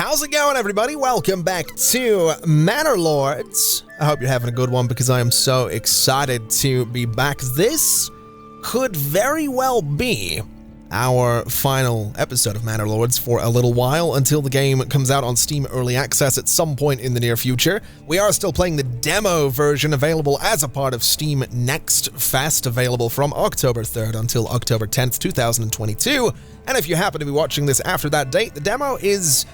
How's it going, everybody? Welcome back to Manor Lords. I hope you're having a good one because I am so excited to be back. This could very well be our final episode of Manor Lords for a little while until the game comes out on Steam Early Access at some point in the near future. We are still playing the demo version available as a part of Steam Next Fest, available from October 3rd until October 10th, 2022. And if you happen to be watching this after that date, the demo is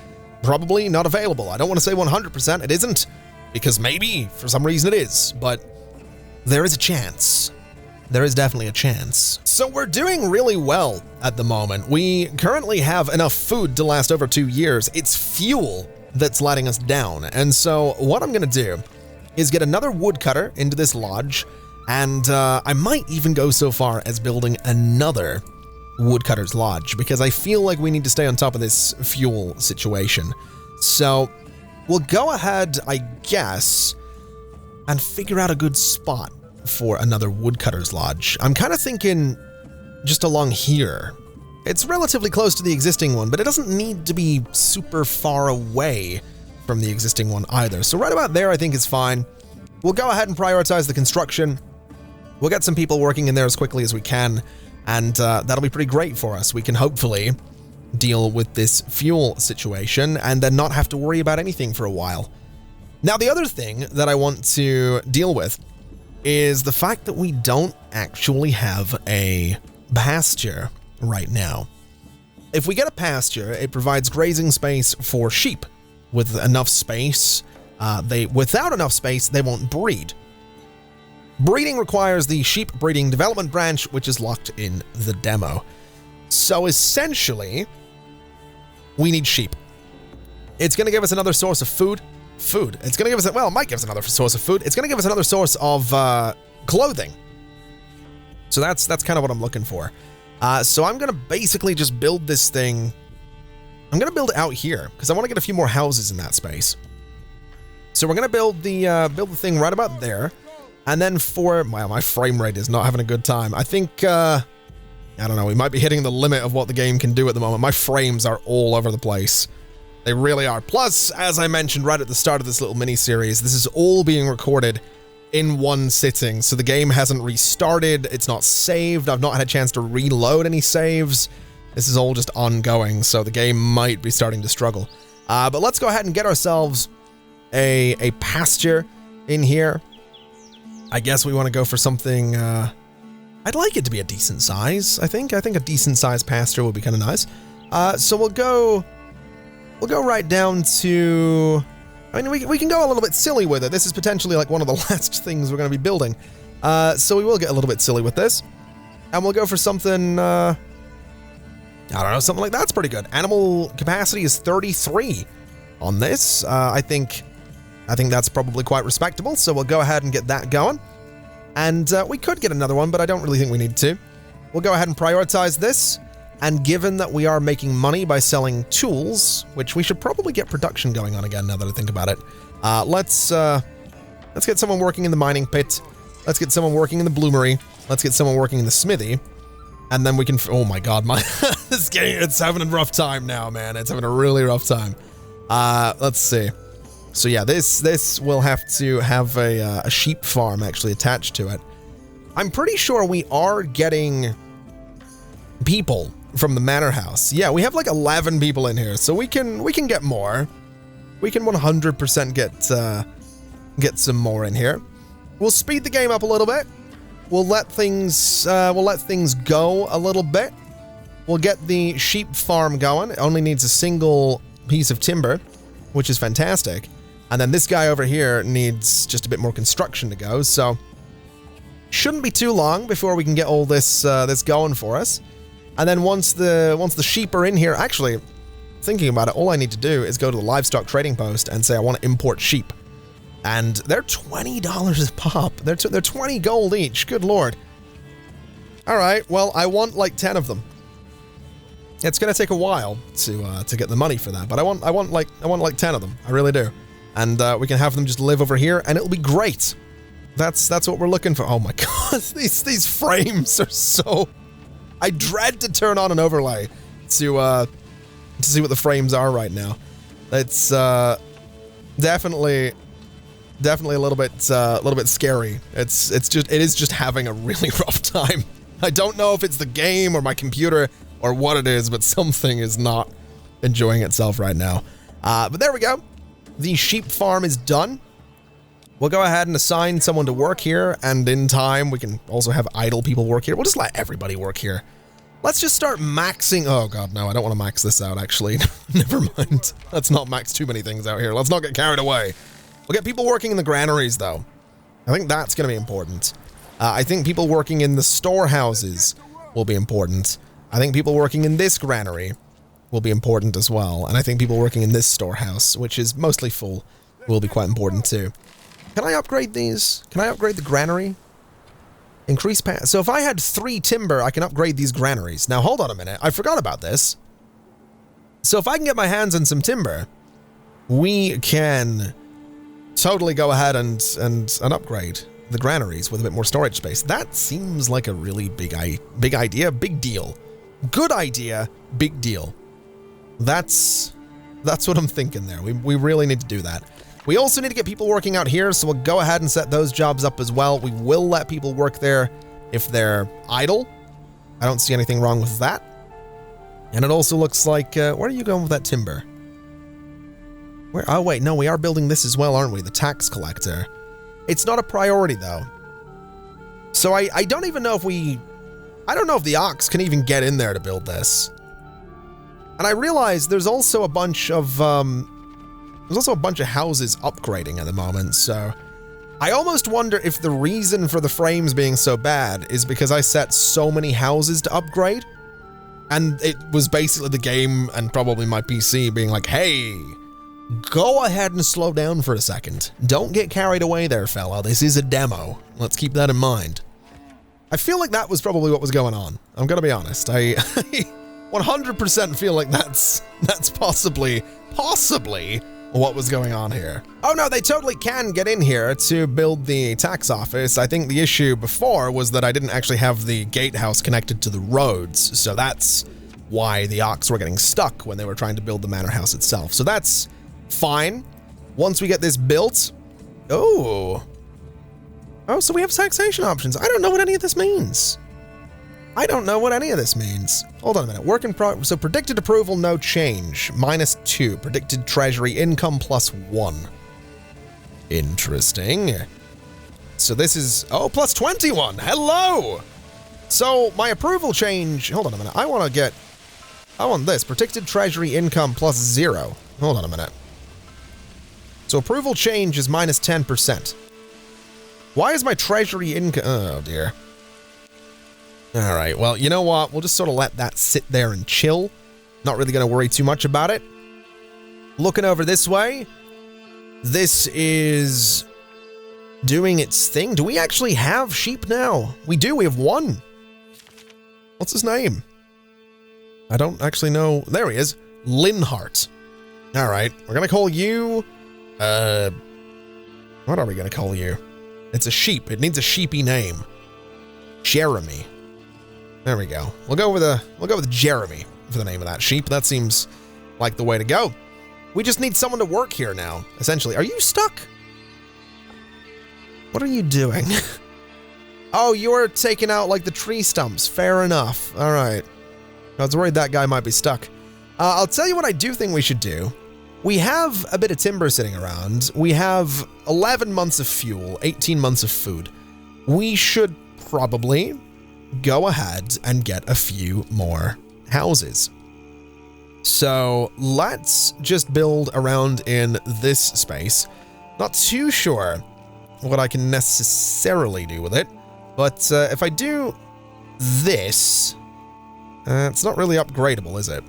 probably not available. I don't want to say 100% it isn't, because maybe for some reason it is, but there is a chance. There is definitely a chance. So we're doing really well at the moment. We currently have enough food to last over 2 years. It's fuel that's letting us down. And so what I'm going to do is get another woodcutter into this lodge, and I might even go so far as building another woodcutter's lodge, because I feel like we need to stay on top of this fuel situation. So we'll go ahead, I guess, and figure out a good spot for another woodcutter's lodge. I'm kind of thinking just along here. It's relatively close to the existing one, but it doesn't need to be super far away from the existing one either. So right about there I think is fine. We'll go ahead and prioritize the construction. We'll get some people working in there as quickly as we can, and that'll be pretty great for us. We can hopefully deal with this fuel situation and then not have to worry about anything for a while. Now, the other thing that I want to deal with is the fact that we don't actually have a pasture right now. If we get a pasture, it provides grazing space for sheep. With enough space, without enough space, they won't breed. Breeding requires the sheep breeding development branch, which is locked in the demo. So essentially, we need sheep. It's going to give us another source of food. It's going to give us, well, it might give us another source of food. It's going to give us another source of clothing. So that's kind of what I'm looking for. So I'm going to basically just build this thing. I'm going to build it out here because I want to get a few more houses in that space. So we're going to build the thing right about there. And then my frame rate is not having a good time. I think, I don't know, we might be hitting the limit of what the game can do at the moment. My frames are all over the place. They really are. Plus, as I mentioned right at the start of this little mini-series, this is all being recorded in one sitting. So the game hasn't restarted. It's not saved. I've not had a chance to reload any saves. This is all just ongoing, so the game might be starting to struggle. But let's go ahead and get ourselves a pasture in here. I guess we want to go for something, I'd like it to be a decent size, I think. I think a decent sized pasture would be kind of nice. So we'll go right down to, I mean, we can go a little bit silly with it. This is potentially like one of the last things we're going to be building. So we will get a little bit silly with this. And we'll go for something, I don't know, something like that's pretty good. Animal capacity is 33 on this. I think that's probably quite respectable, so we'll go ahead and get that going. And we could get another one, but I don't really think we need to. We'll go ahead and prioritize this, and given that we are making money by selling tools, which we should probably get production going on again now that I think about it, let's get someone working in the mining pit, let's get someone working in the bloomery, let's get someone working in the smithy, and then we can, oh my god, this game, it's having a rough time now, man. It's having a really rough time. Let's see. So yeah, this will have to have a sheep farm actually attached to it. I'm pretty sure we are getting people from the manor house. Yeah, we have like 11 people in here, so we can get more. We can 100% get some more in here. We'll speed the game up a little bit. We'll let things go a little bit. We'll get the sheep farm going. It only needs a single piece of timber, which is fantastic. And then this guy over here needs just a bit more construction to go, so shouldn't be too long before we can get all this going for us. And then once the sheep are in here, actually, thinking about it, all I need to do is go to the livestock trading post and say I want to import sheep. And they're $20 a pop. They're 20 gold each. Good lord. All right, well, I want like 10 of them. It's gonna take a while to get the money for that, but I want like 10 of them. I really do. And we can have them just live over here, and it'll be great. That's what we're looking for. Oh my god, these frames are so... I dread to turn on an overlay to see what the frames are right now. It's definitely a little bit scary. It is just having a really rough time. I don't know if it's the game or my computer or what it is, but something is not enjoying itself right now. But there we go. The sheep farm is done. We'll go ahead and assign someone to work here, and in time, we can also have idle people work here. We'll just let everybody work here. Let's just start maxing. Oh god, no, I don't want to max this out, actually. Never mind. Let's not max too many things out here. Let's not get carried away. We'll get people working in the granaries, though. I think that's going to be important. I think people working in the storehouses will be important. I think people working in this granary will be important as well. And I think people working in this storehouse, which is mostly full, will be quite important too. Can I upgrade these? Can I upgrade the granary? Increase so if I had 3 timber, I can upgrade these granaries. Now, hold on a minute. I forgot about this. So if I can get my hands on some timber, we can totally go ahead and upgrade the granaries with a bit more storage space. That seems like a really big idea, big deal. Good idea, big deal. That's what I'm thinking there. We really need to do that. We also need to get people working out here, so we'll go ahead and set those jobs up as well. We will let people work there if they're idle. I don't see anything wrong with that. And it also looks like, where are you going with that timber? Where? Oh wait, no, we are building this as well, aren't we? The tax collector. It's not a priority though. So I don't even know if I don't know if the ox can even get in there to build this. And I realize there's also a bunch of houses upgrading at the moment, so I almost wonder if the reason for the frames being so bad is because I set so many houses to upgrade, and it was basically the game and probably my PC being like, hey, go ahead and slow down for a second. Don't get carried away there, fella. This is a demo. Let's keep that in mind. I feel like that was probably what was going on. I'm gonna be honest. I 100% feel like that's possibly what was going on here. Oh no, they totally can get in here to build the tax office. I think the issue before was that I didn't actually have the gatehouse connected to the roads, so that's why the ox were getting stuck when they were trying to build the manor house itself. So that's fine. Once we get this built... Oh, so we have taxation options. I don't know what any of this means. Hold on a minute. Work in progress. So predicted approval, no change. -2. Predicted treasury income +1. Interesting. So this is, oh, +21. Hello. So my approval change, hold on a minute. I want this. Predicted treasury income +0. Hold on a minute. So approval change is -10%. Why is my treasury income, oh dear. All right, well, you know what? We'll just sort of let that sit there and chill. Not really going to worry too much about it. Looking over this way, this is doing its thing. Do we actually have sheep now? We do. We have one. What's his name? I don't actually know. There he is. Linhart. All right, we're going to call you... what are we going to call you? It's a sheep. It needs a sheepy name. Jeremy. There we go. We'll go with Jeremy for the name of that sheep. That seems like the way to go. We just need someone to work here now, essentially. Are you stuck? What are you doing? Oh, you're taking out like the tree stumps. Fair enough. All right. I was worried that guy might be stuck. I'll tell you what I do think we should do. We have a bit of timber sitting around. We have 11 months of fuel, 18 months of food. We should probably go ahead and get a few more houses. So let's just build around in this space. Not too sure what I can necessarily do with it, but if I do this, it's not really upgradable, is it?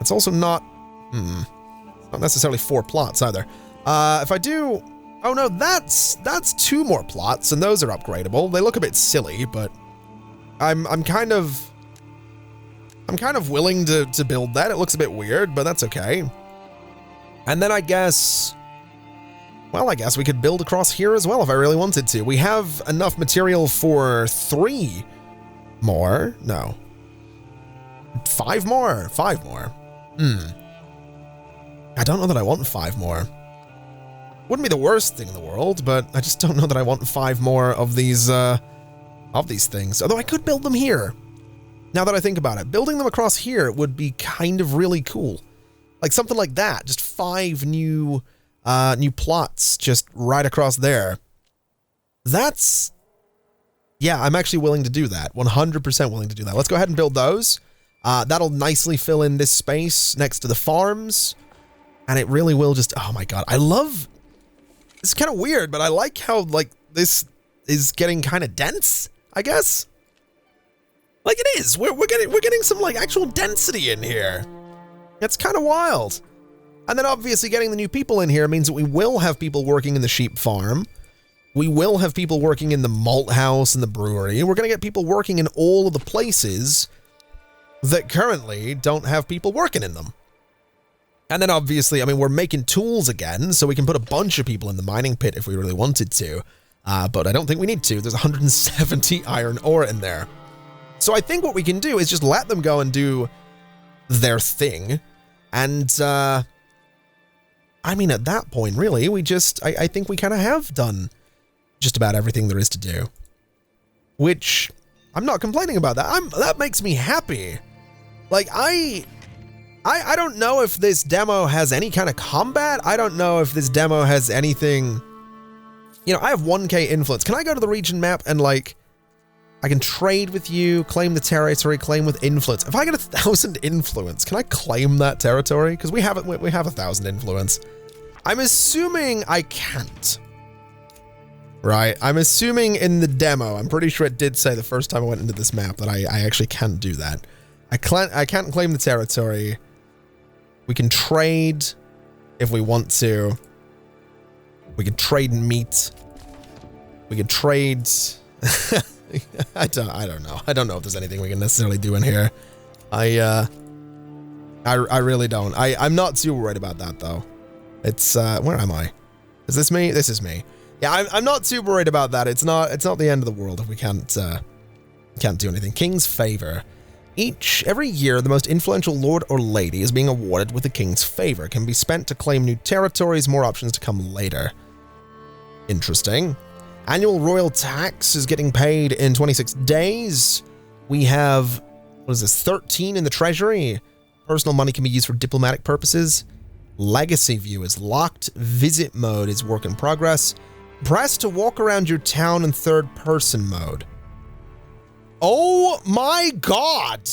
It's also not, not necessarily 4 plots either. If I do, oh no, that's 2 more plots, and those are upgradable. They look a bit silly, but I'm kind of willing to build that. It looks a bit weird, but that's okay. And then I guess we could build across here as well if I really wanted to. We have enough material for 3 more. No. 5 more. 5 more. I don't know that I want 5 more. Wouldn't be the worst thing in the world, but I just don't know that I want 5 more of these things. Although I could build them here. Now that I think about it, building them across here would be kind of really cool. Like something like that, just 5 new plots just right across there. That's, yeah, I'm actually willing to do that. 100% willing to do that. Let's go ahead and build those. That'll nicely fill in this space next to the farms. And it really will just, oh my God, I love, it's kind of weird, but I like how like this is getting kind of dense, I guess. Like it is, we're getting some like actual density in here. It's kind of wild. And then obviously getting the new people in here means that we will have people working in the sheep farm. We will have people working in the malt house and the brewery. We're going to get people working in all of the places that currently don't have people working in them. And then obviously, I mean, we're making tools again, so we can put a bunch of people in the mining pit if we really wanted to. But I don't think we need to. There's 170 iron ore in there. So I think what we can do is just let them go and do their thing. And, I mean, at that point, really, we just, I think we kind of have done just about everything there is to do. Which, I'm not complaining about that. That makes me happy. Like, I don't know if this demo has any kind of combat. I don't know if this demo has anything. You know, I have 1k influence. Can I go to the region map and, like, I can trade with you, claim the territory, claim with influence. If I get 1,000 influence, can I claim that territory? Because we have 1,000 influence. I'm assuming I can't. Right? I'm assuming in the demo, I'm pretty sure it did say the first time I went into this map that I actually can't do that. I can't claim the territory. We can trade if we want to. We can trade meat. We can trade. I don't know. I don't know if there's anything we can necessarily do in here. I really don't. I'm not too worried about that though. It's where am I? Is this me? This is me. Yeah, I'm not too worried about that. It's not the end of the world if we can't do anything. King's favor. Every year, the most influential lord or lady is being awarded with the king's favor. It can be spent to claim new territories, more options to come later. Interesting. Annual royal tax is getting paid in 26 days. We have, what is this, 13 in the treasury. Personal money can be used for diplomatic purposes. Legacy view is locked. Visit mode is work in progress. Press to walk around your town in third person mode. Oh my God.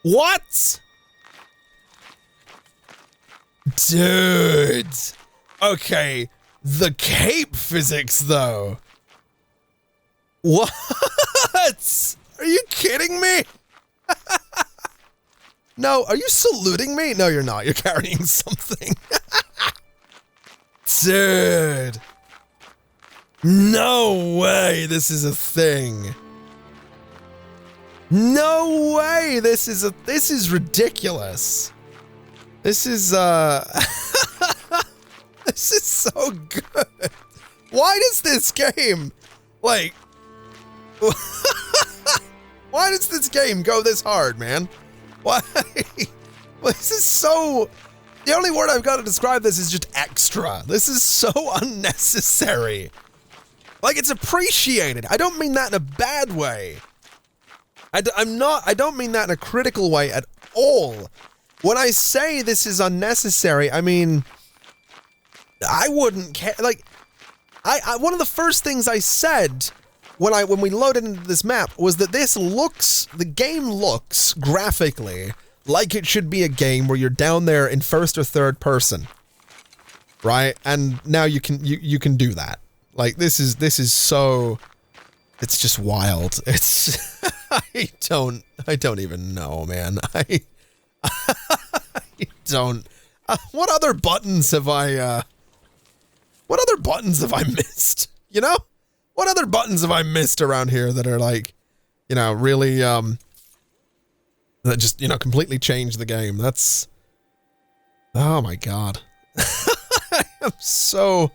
What? Dude. Okay. The cape physics though. What? Are you kidding me? No, are you saluting me? No, you're not. You're carrying something. Dude. No way this is a thing. No way this is ridiculous. This is this is so good. Why does this game like why does this game go this hard, man? Why? Well, this is so, the only word I've got to describe this is just extra. This is so unnecessary. Like, it's appreciated. I don't mean that in a bad way. I don't mean that in a critical way at all. When I say this is unnecessary, I mean, I wouldn't care. Like, one of the first things I said when we loaded into this map was that the game looks graphically like it should be a game where you're down there in first or third person, right? And now you can do that. Like, this is so, it's just wild. It's I don't even know, man. I don't. What other buttons have I missed? You know? What other buttons have I missed around here that are like, you know, really, that just, you know, completely change the game? That's, oh my God. I am so,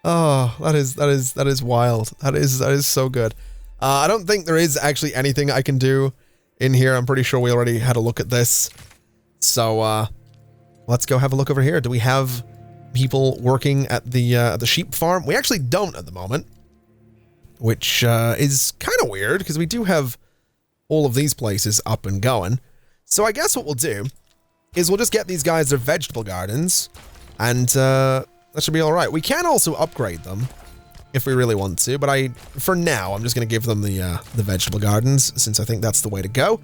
oh, that is wild. That is so good. I don't think there is actually anything I can do in here. I'm pretty sure we already had a look at this. So, let's go have a look over here. Do we have people working at the sheep farm? We actually don't at the moment, which is kind of weird because we do have all of these places up and going. So I guess what we'll do is we'll just get these guys their vegetable gardens, and that should be all right. We can also upgrade them if we really want to, but for now, I'm just going to give them the vegetable gardens since I think that's the way to go.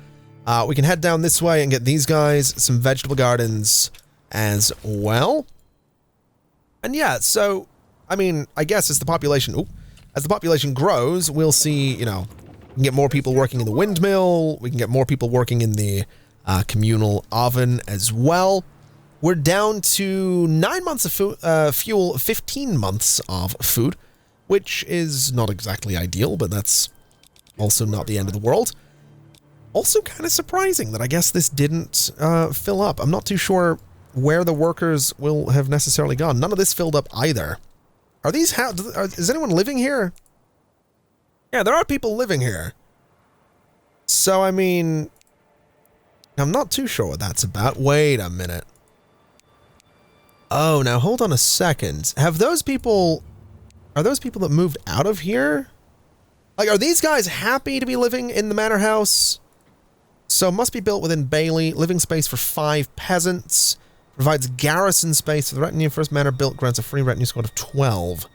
We can head down this way and get these guys some vegetable gardens as well. And yeah, so, I mean, I guess as the population grows, we'll see, you know, we can get more people working in the windmill, we can get more people working in the communal oven as well. We're down to 9 months of fuel, 15 months of food, which is not exactly ideal, but that's also not the end of the world. Also kind of surprising that I guess this didn't fill up. I'm not too sure where the workers will have necessarily gone. None of this filled up either. Are these is anyone living here? Yeah, there are people living here. So, I mean, I'm not too sure what that's about. Wait a minute. Oh, now hold on a second. Are those people that moved out of here? Like, are these guys happy to be living in the manor house? So, must be built within Bailey. Living space for 5 peasants. Provides garrison space for the retinue. First manor built grants a free retinue squad of 12.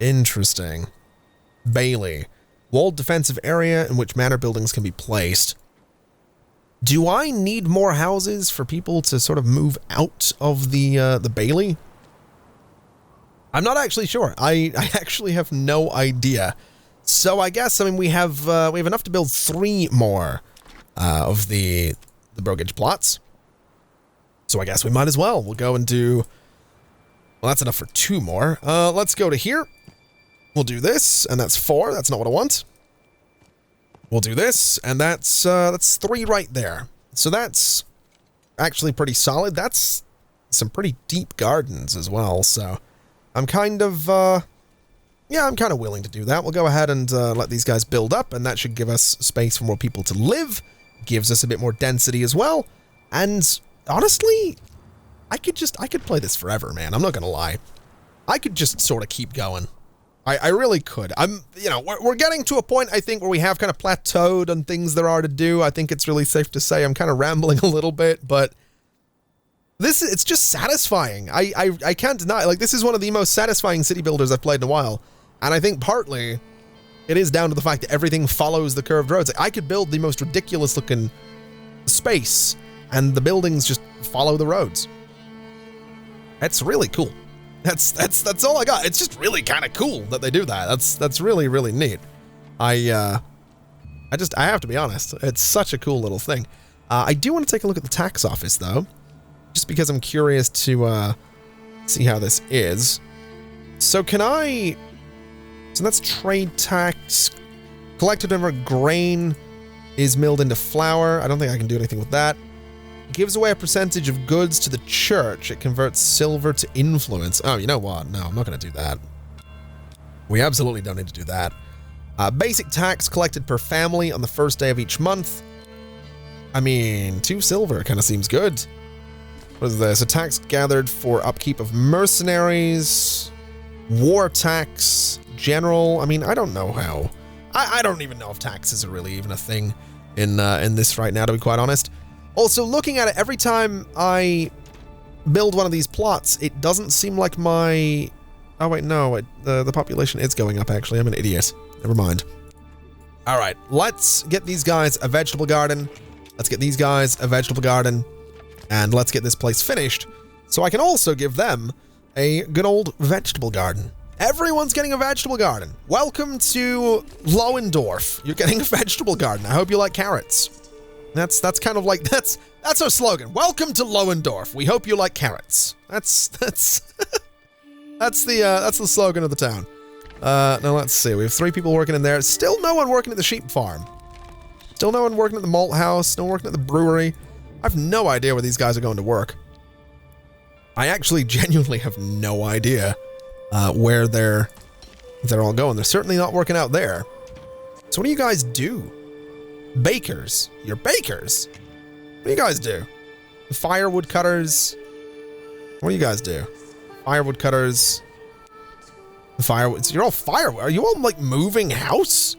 Interesting. Bailey. Walled defensive area in which manor buildings can be placed. Do I need more houses for people to sort of move out of the Bailey? I'm not actually sure. I actually have no idea. So I guess, I mean, we have enough to build 3 more of the brokage plots. So I guess we might as well. We'll go and do... Well, that's enough for 2 more. Let's go to here. We'll do this, and that's 4. That's not what I want. We'll do this, and that's 3 right there. So that's actually pretty solid. That's some pretty deep gardens as well, so I'm kind of, yeah, I'm kind of willing to do that. We'll go ahead and let these guys build up, and that should give us space for more people to live. Gives us a bit more density as well, and honestly, I could play this forever, man. I'm not gonna lie. I could just sort of keep going. I really could. You know, we're getting to a point, I think, where we have kind of plateaued on things there are to do. I think it's really safe to say I'm kind of rambling a little bit, but it's just satisfying. I can't deny, like, this is one of the most satisfying city builders I've played in a while. And I think partly it is down to the fact that everything follows the curved roads. Like, I could build the most ridiculous looking space and the buildings just follow the roads. That's really cool. That's all I got. It's just really kind of cool that they do that. That's really, really neat. I have to be honest. It's such a cool little thing. I do want to take a look at the tax office though, just because I'm curious to see how this is. So so that's trade tax. Collected whenever grain is milled into flour. I don't think I can do anything with that. Gives away a percentage of goods to the church. It converts silver to influence. Oh, you know what? No, I'm not going to do that. We absolutely don't need to do that. Basic tax collected per family on the first day of each month. I mean, 2 silver kind of seems good. What is this? A tax gathered for upkeep of mercenaries. War tax. General. I mean, I don't know how. I don't even know if taxes are really even a thing in this right now, to be quite honest. Also, looking at it, every time I build one of these plots, it doesn't seem like my... Oh, wait, no. The population is going up, actually. I'm an idiot. Never mind. All right, let's get these guys a vegetable garden. Let's get these guys a vegetable garden. And let's get this place finished so I can also give them a good old vegetable garden. Everyone's getting a vegetable garden. Welcome to Lohendorf. You're getting a vegetable garden. I hope you like carrots. That's kind of like, that's our slogan. Welcome to Lohendorf. We hope you like carrots. That's that's the slogan of the town. Now let's see. We have 3 people working in there. Still no one working at the sheep farm. Still no one working at the malt house. No one working at the brewery. I have no idea where these guys are going to work. I actually genuinely have no idea where they're all going. They're certainly not working out there. So what do you guys do? Bakers. You're bakers. What do you guys do? Firewood cutters. What do you guys do? Firewood cutters. Firewood. So you're all firewood. Are you all like moving house?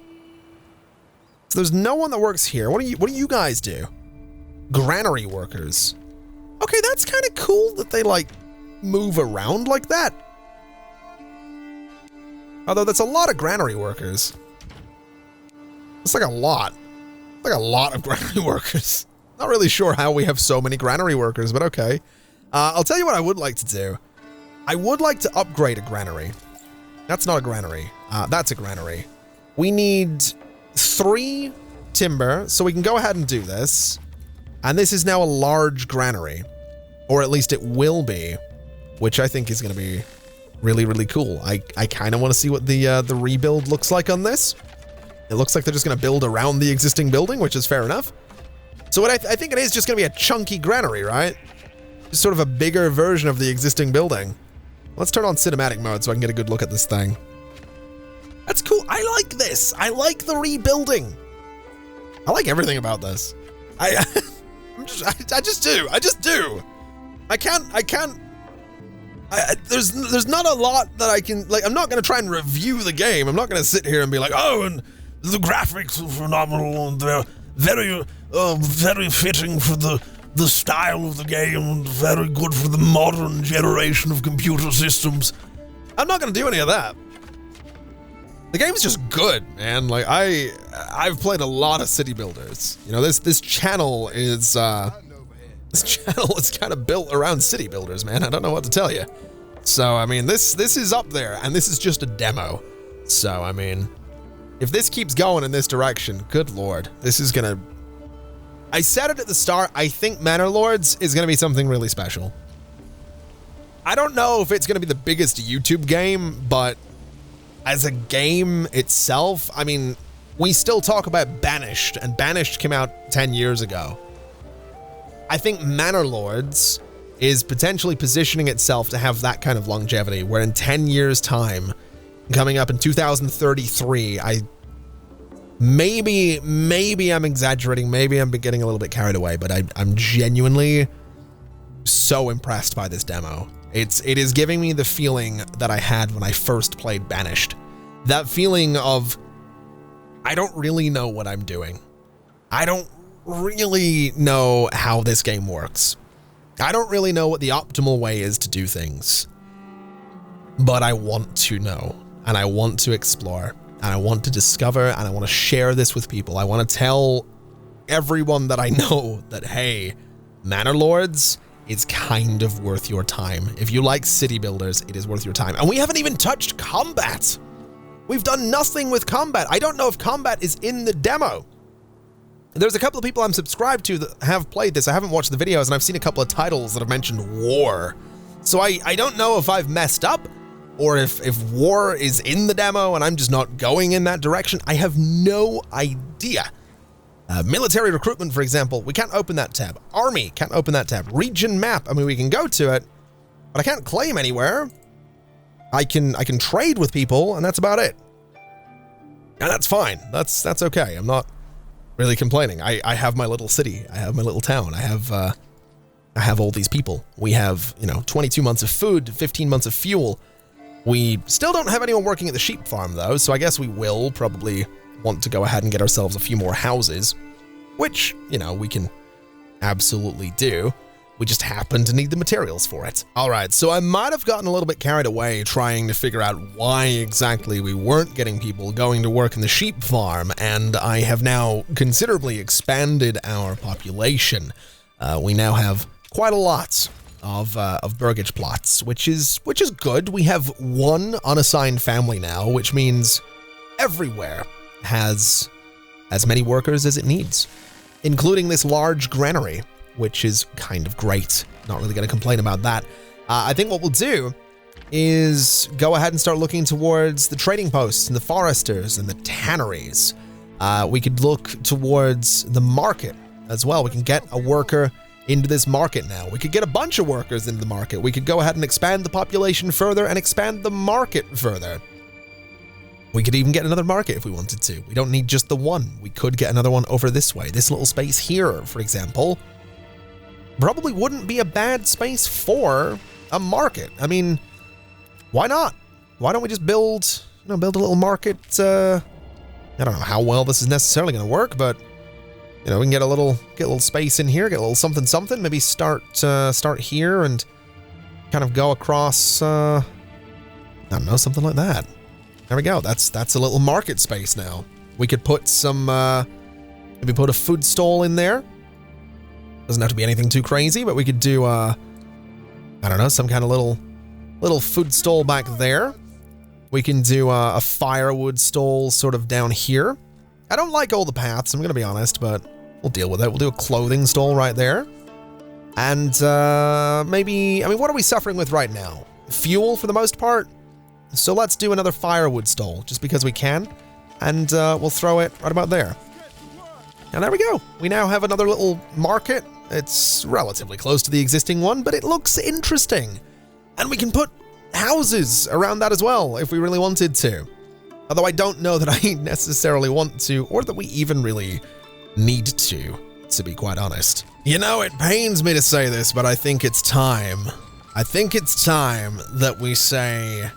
So there's no one that works here. What do you guys do? Granary workers. Okay, that's kind of cool that they like move around like that. Although that's a lot of granary workers. It's like a lot. Like a lot of granary workers. Not really sure how we have so many granary workers, but okay. I'll tell you what I would like to do. I would like to upgrade a granary. That's not a granary. That's a granary. We need 3 timber, so we can go ahead and do this. And this is now a large granary. Or at least it will be, which I think is going to be really, really cool. I kind of want to see what the rebuild looks like on this. It looks like they're just going to build around the existing building, which is fair enough. So what I think it is just going to be a chunky granary, right? Just sort of a bigger version of the existing building. Let's turn on cinematic mode so I can get a good look at this thing. That's cool. I like this. I like the rebuilding. I like everything about this. I just do. There's not a lot that I can, like, I'm not going to try and review the game. I'm not going to sit here and be like, oh, and the graphics are phenomenal and they're very fitting for the style of the game and very good for the modern generation of computer systems. I'm not going to do any of that. The game's just good, man. Like, I've played a lot of city builders. You know, this channel is kind of built around city builders, man. I don't know what to tell you. So, I mean, this is up there, and this is just a demo. So, I mean, if this keeps going in this direction, good lord, this is gonna... I said it at the start, I think Manor Lords is gonna be something really special. I don't know if it's gonna be the biggest YouTube game, but as a game itself, I mean, we still talk about Banished, and Banished came out 10 years ago. I think Manor Lords is potentially positioning itself to have that kind of longevity, where in 10 years' time, coming up in 2033, maybe I'm exaggerating, maybe I'm getting a little bit carried away, but I'm genuinely so impressed by this demo. It is giving me the feeling that I had when I first played Banished. That feeling of, I don't really know what I'm doing. I don't really know how this game works. I don't really know what the optimal way is to do things. But I want to know, and I want to explore, and I want to discover, and I want to share this with people. I want to tell everyone that I know that, hey, Manor Lords is kind of worth your time. If you like city builders, it is worth your time. And we haven't even touched combat. We've done nothing with combat. I don't know if combat is in the demo. There's a couple of people I'm subscribed to that have played this. I haven't watched the videos, and I've seen a couple of titles that have mentioned war. So I don't know if I've messed up, or if war is in the demo and I'm just not going in that direction. I have no idea. Military recruitment, for example, we can't open that tab. Army, can't open that tab. Region map, I mean, we can go to it, but I can't claim anywhere. I can trade with people, and that's about it. And that's fine. That's okay. I'm not really complaining. I have my little city. I have my little town. I have all these people. We have, 22 months of food, 15 months of fuel. We still don't have anyone working at the sheep farm, though, so I guess we will probably want to go ahead and get ourselves a few more houses, which, we can absolutely do. We just happen to need the materials for it. All right, so I might have gotten a little bit carried away trying to figure out why exactly we weren't getting people going to work in the sheep farm, and I have now considerably expanded our population. We now have quite a lot of burgage plots, which is good. We have one unassigned family now, which means everywhere has as many workers as it needs, including this large granary, which is kind of great. Not really going to complain about that. I think what we'll do is go ahead and start looking towards the trading posts and the foresters and the tanneries. We could look towards the market as well. We can get a worker into this market now. We could get a bunch of workers into the market. We could go ahead and expand the population further and expand the market further. We could even get another market if we wanted to. We don't need just the one. We could get another one over this way. This little space here, for example. probably wouldn't be a bad space for a market. I mean, why not? Why don't we just build a little market? I don't know how well this is necessarily going to work, but we can get a little space in here, get a little something. Maybe start here and kind of go across. I don't know, something like that. There we go. That's a little market space now. We could put some, maybe put a food stall in there. Doesn't have to be anything too crazy, but we could do, I don't know, some kind of little food stall back there. We can do a firewood stall sort of down here. I don't like all the paths, I'm going to be honest, but we'll deal with it. We'll do a clothing stall right there. And maybe, I mean, what are we suffering with right now? Fuel for the most part. So let's do another firewood stall, just because we can. And we'll throw it right about there. And there we go. We now have another little market. It's relatively close to the existing one, but it looks interesting. And we can put houses around that as well, if we really wanted to. Although I don't know that I necessarily want to, or that we even really need to be quite honest. It pains me to say this, but I think it's time. I think it's time that we say,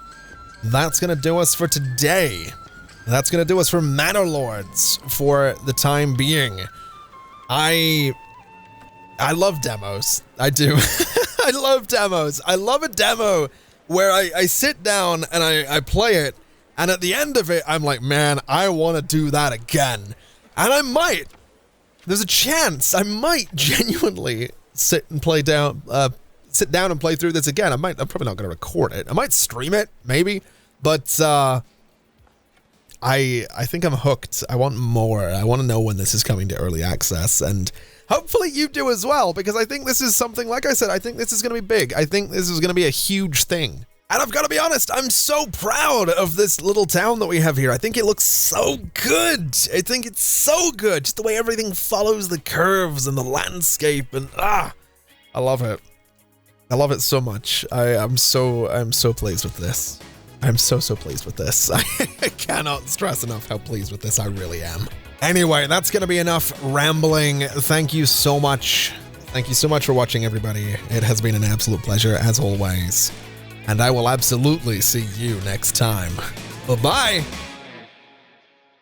that's gonna do us for today. That's gonna do us for Manor Lords for the time being. I love demos. I do. I love demos. I love a demo where I sit down and I play it, and at the end of it, I'm like, man, I want to do that again. And I might. There's a chance I might genuinely sit down and play through this again. I'm probably not going to record it. I might stream it, maybe, but I think I'm hooked. I want more. I want to know when this is coming to early access, and hopefully you do as well, because I think this is something, like I said, I think this is going to be big. I think this is going to be a huge thing. And I've got to be honest, I'm so proud of this little town that we have here. I think it looks so good. I think it's so good. Just the way everything follows the curves and the landscape, and I love it. I love it so much. I'm so pleased with this. I'm so pleased with this. I cannot stress enough how pleased with this I really am. Anyway, that's going to be enough rambling. Thank you so much. Thank you so much for watching, everybody. It has been an absolute pleasure, as always. And I will absolutely see you next time. Bye-bye.